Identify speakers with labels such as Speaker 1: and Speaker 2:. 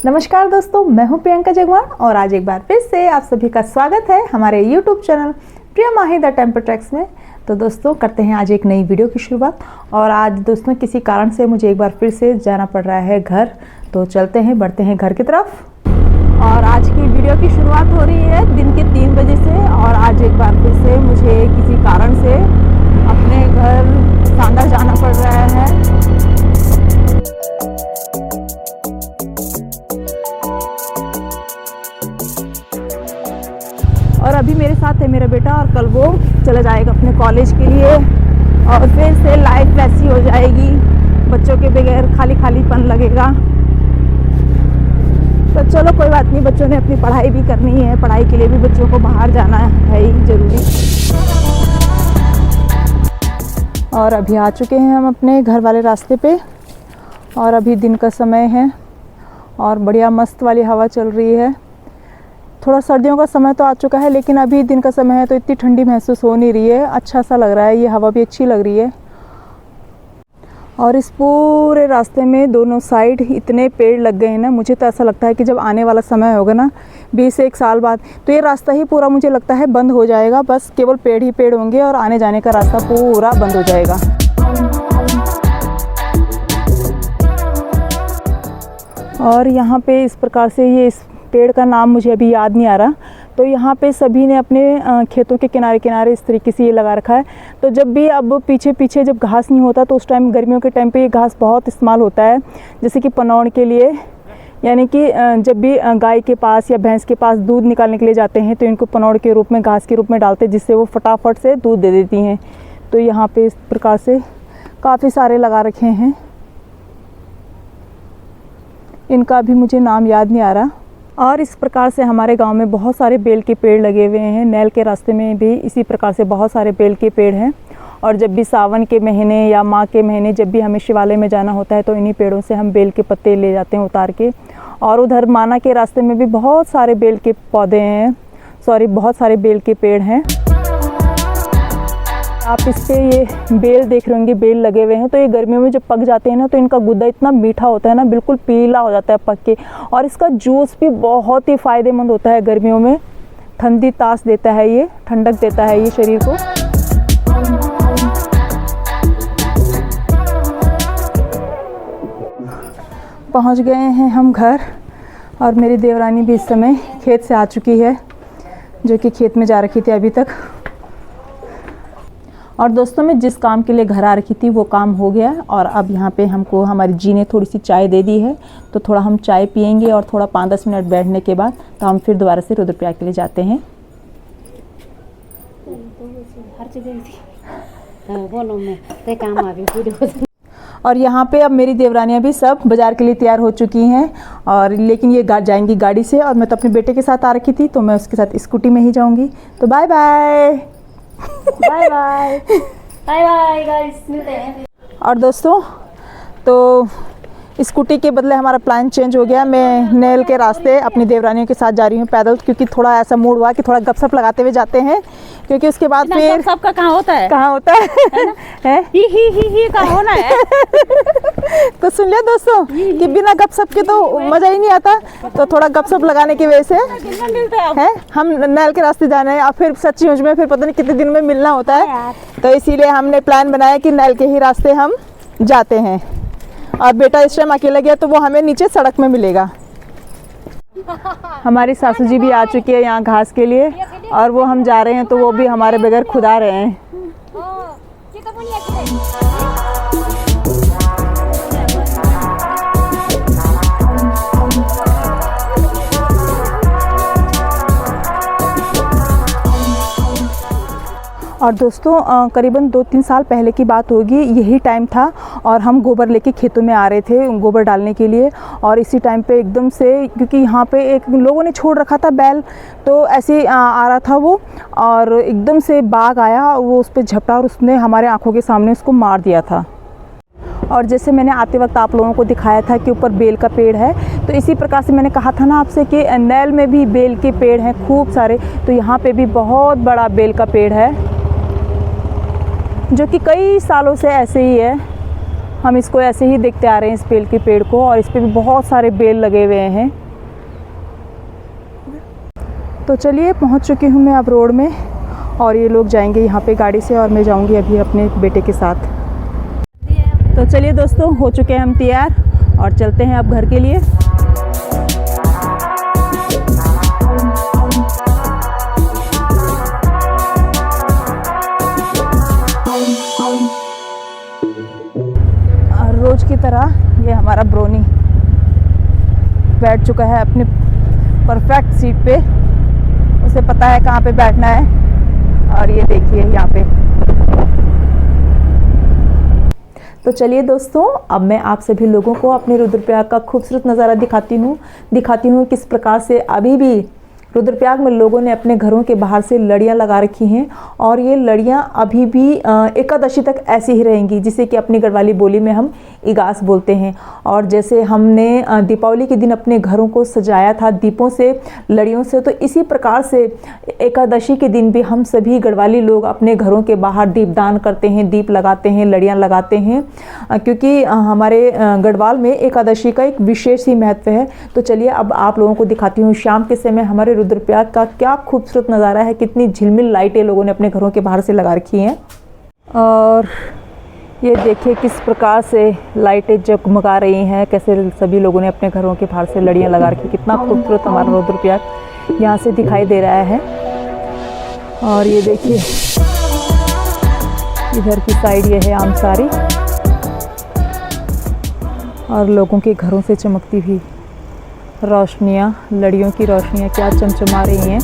Speaker 1: नमस्कार दोस्तों, मैं हूं प्रियंका जगवान और आज एक बार फिर से आप सभी का स्वागत है हमारे YouTube channel Priya Mahi the temple tracks में। तो दोस्तों करते हैं आज एक नई वीडियो की शुरुआत। और आज दोस्तों किसी कारण से मुझे एक बार फिर से जाना पड़ रहा है घर, तो चलते हैं, बढ़ते हैं घर की तरफ। और आज की वीडियो की शुरुआत हो रही है दिन के 3 बजे से। और आज एक बार फिर से मुझे किसी कारण से अपने घर सांदा जाना पड़ रहा है। और अभी मेरे साथ है मेरा बेटा, और कल वो चला जाएगा अपने कॉलेज के लिए और फिर से लाइफ वैसी हो जाएगी, बच्चों के बगैर खाली खालीपन लगेगा। तो चलो कोई बात नहीं, बच्चों ने अपनी पढ़ाई भी करनी है, पढ़ाई के लिए भी बच्चों को बाहर जाना है ही जरूरी। और अभी आ चुके हैं हम अपने घर वाले रास्ते पे, और अभी दिन का समय है और बढ़िया मस्त वाली हवा चल रही है। थोड़ा सर्दियों का समय तो आ चुका है, लेकिन अभी दिन का समय है तो इतनी ठंडी महसूस हो नहीं रही है, अच्छा सा लग रहा है, ये हवा भी अच्छी लग रही है। और इस पूरे रास्ते में दोनों साइड इतने पेड़ लग गए हैं ना, मुझे तो ऐसा लगता है कि जब आने वाला समय होगा ना 20 से 1 साल बाद, तो ये रास्ता ही पूरा मुझे लगता है बंद हो जाएगा। बस केवल पेड़ ही पेड़ होंगे और आने जाने का रास्ता पूरा बंद हो जाएगा। और यहाँ पे इस प्रकार से, ये इस पेड़ का नाम मुझे अभी याद नहीं आ रहा, तो यहाँ पे सभी ने अपने खेतों के किनारे किनारे इस तरीके से ये लगा रखा है। तो जब भी अब पीछे पीछे जब घास नहीं होता तो उस टाइम, गर्मियों के टाइम पे ये घास बहुत इस्तेमाल होता है, जैसे कि पनौण के लिए, यानी कि जब भी गाय के पास या भैंस के पास दूध निकालने के लिए जाते हैं तो इनको पनौण के रूप में, घास के रूप में डालते हैं, जिससे वो फटाफट से दूध दे देती हैं। तो यहाँ पे इस प्रकार से काफ़ी सारे लगा रखे हैं, इनका भी मुझे नाम याद नहीं आ रहा। और इस प्रकार से हमारे गांव में बहुत सारे बेल के पेड़ लगे हुए हैं। नैल के रास्ते में भी इसी प्रकार से बहुत सारे बेल के पेड़ हैं। और जब भी सावन के महीने या माघ के महीने जब भी हमें शिवालय में जाना होता है तो इन्हीं पेड़ों से हम बेल के पत्ते ले जाते हैं उतार के। और उधर माना के रास्ते में भी बहुत सारे बेल के पौधे हैं, बहुत सारे बेल के पेड़ हैं। आप इस पे ये बेल देख रहे होंगे, बेल लगे हुए हैं। तो ये गर्मियों में जब पक जाते हैं ना, तो इनका गुद्दा इतना मीठा होता है ना, बिल्कुल पीला हो जाता है पक के। और इसका जूस भी बहुत ही फ़ायदेमंद होता है गर्मियों में, ठंडी तास देता है, ये ठंडक देता है ये शरीर को। पहुंच गए हैं हम घर, और मेरी देवरानी भी इस समय खेत से आ चुकी है, जो कि खेत में जा रखी थी अभी तक। और दोस्तों, मैं जिस काम के लिए घर आ रखी थी वो काम हो गया। और अब यहाँ पे हमको हमारी जी ने थोड़ी सी चाय दे दी है, तो थोड़ा हम चाय पियेंगे और थोड़ा 5-10 मिनट बैठने के बाद तो हम फिर दोबारा से रुद्रप्रयाग के लिए जाते हैं। और यहाँ पे अब मेरी देवरानियाँ भी सब बाज़ार के लिए तैयार हो चुकी हैं, और लेकिन ये जाएंगी गाड़ी से, और मैं तो अपने बेटे के साथ आ रखी थी, तो मैं उसके साथ स्कूटी में ही जाऊँगी। तो bye bye
Speaker 2: bye bye bye bye guys, मिलते हैं।
Speaker 1: और दोस्तों, तो स्कूटी के बदले हमारा प्लान चेंज हो गया। मैं नैल के रास्ते अपनी देवरानियों के साथ जा रही हूँ पैदल, क्योंकि थोड़ा ऐसा मूड हुआ कि थोड़ा गपशप लगाते हुए जाते हैं, क्योंकि उसके बाद फिर
Speaker 2: सबका कहाँ होता है,
Speaker 1: है?
Speaker 2: ही कहाँ होना है।
Speaker 1: तो सुन लिया दोस्तों कि बिना गपशप के तो मज़ा ही नहीं आता, तो थोड़ा गपशप लगाने की वजह से है हम नैल के रास्ते जाना है। और फिर सच्ची मुझ में फिर पता नहीं कितने दिन में मिलना होता है, तो इसीलिए हमने प्लान बनाया कि नैल के ही रास्ते हम जाते हैं। और बेटा इस टाइम अकेला गया तो वो हमें नीचे सड़क में मिलेगा। हमारी सासू जी भी आ चुकी है यहाँ घास के लिए, और वो हम जा रहे हैं तो वो भी हमारे बगैर खुदा रहे हैं। और दोस्तों, करीबन 2-3 साल पहले की बात होगी, यही टाइम था, और हम गोबर लेके खेतों में आ रहे थे गोबर डालने के लिए। और इसी टाइम पे एकदम से, क्योंकि यहाँ पे एक लोगों ने छोड़ रखा था बैल, तो ऐसे आ रहा था वो, और एकदम से बाघ आया, वो उस पर झपटा और उसने हमारे आंखों के सामने उसको मार दिया था। और जैसे मैंने आते वक्त आप लोगों को दिखाया था कि ऊपर बेल का पेड़ है, तो इसी प्रकार से मैंने कहा था ना आपसे कि नैल में भी बेल के पेड़ हैं खूब सारे। तो यहाँ पे भी बहुत बड़ा बेल का पेड़ है, जो कि कई सालों से ऐसे ही है। हम इसको ऐसे ही देखते आ रहे हैं इस बेल के पेड़ को, और इस पे भी बहुत सारे बेल लगे हुए हैं। तो चलिए पहुंच चुकी हूं मैं अब रोड में, और ये लोग जाएंगे यहाँ पे गाड़ी से और मैं जाऊंगी अभी अपने बेटे के साथ। तो चलिए दोस्तों, हो चुके हैं हम तैयार और चलते हैं अब घर के लिए। रोज की तरह ये हमारा ब्रोनी बैठ चुका है अपने परफेक्ट सीट पे। उसे पता है कहाँ पे बैठना है, और ये देखिए यहाँ पे। तो चलिए दोस्तों, अब मैं आप सभी लोगों को अपने रुद्रप्रयाग का खूबसूरत नज़ारा दिखाती हूँ किस प्रकार से अभी भी रुद्रप्रयाग में लोगों ने अपने घरों के बाहर से लड़ियाँ लगा रखी हैं, और ये लड़ियाँ अभी भी एकादशी तक ऐसी ही रहेंगी, जिसे कि अपनी गढ़वाली बोली में हम इगास बोलते हैं। और जैसे हमने दीपावली के दिन अपने घरों को सजाया था दीपों से, लड़ियों से, तो इसी प्रकार से एकादशी के दिन भी हम सभी गढ़वाली लोग अपने घरों के बाहर दीपदान करते हैं, दीप लगाते हैं, लड़ियाँ लगाते हैं, क्योंकि हमारे गढ़वाल में एकादशी का एक विशेष ही महत्व है। तो चलिए अब आप लोगों को दिखाती हूँ शाम के समय हमारे रुद्रप्रयाग का क्या खूबसूरत नज़ारा है। कितनी झिलमिल लाइटें लोगों ने अपने घरों के बाहर से लगा रखी हैं, और ये देखिए किस प्रकार से लाइटें जगमगा रही हैं, कैसे सभी लोगों ने अपने घरों के बाहर से लड़ियाँ लगा रखी। कितना खूबसूरत हमारा रुद्रप्रयाग यहाँ से दिखाई दे रहा है। और ये देखिए इधर की साइड ये है आमसारी, और लोगों के घरों से चमकती हुई रोशनियाँ, लड़ियों की रोशनियाँ क्या चमचमा रही हैं।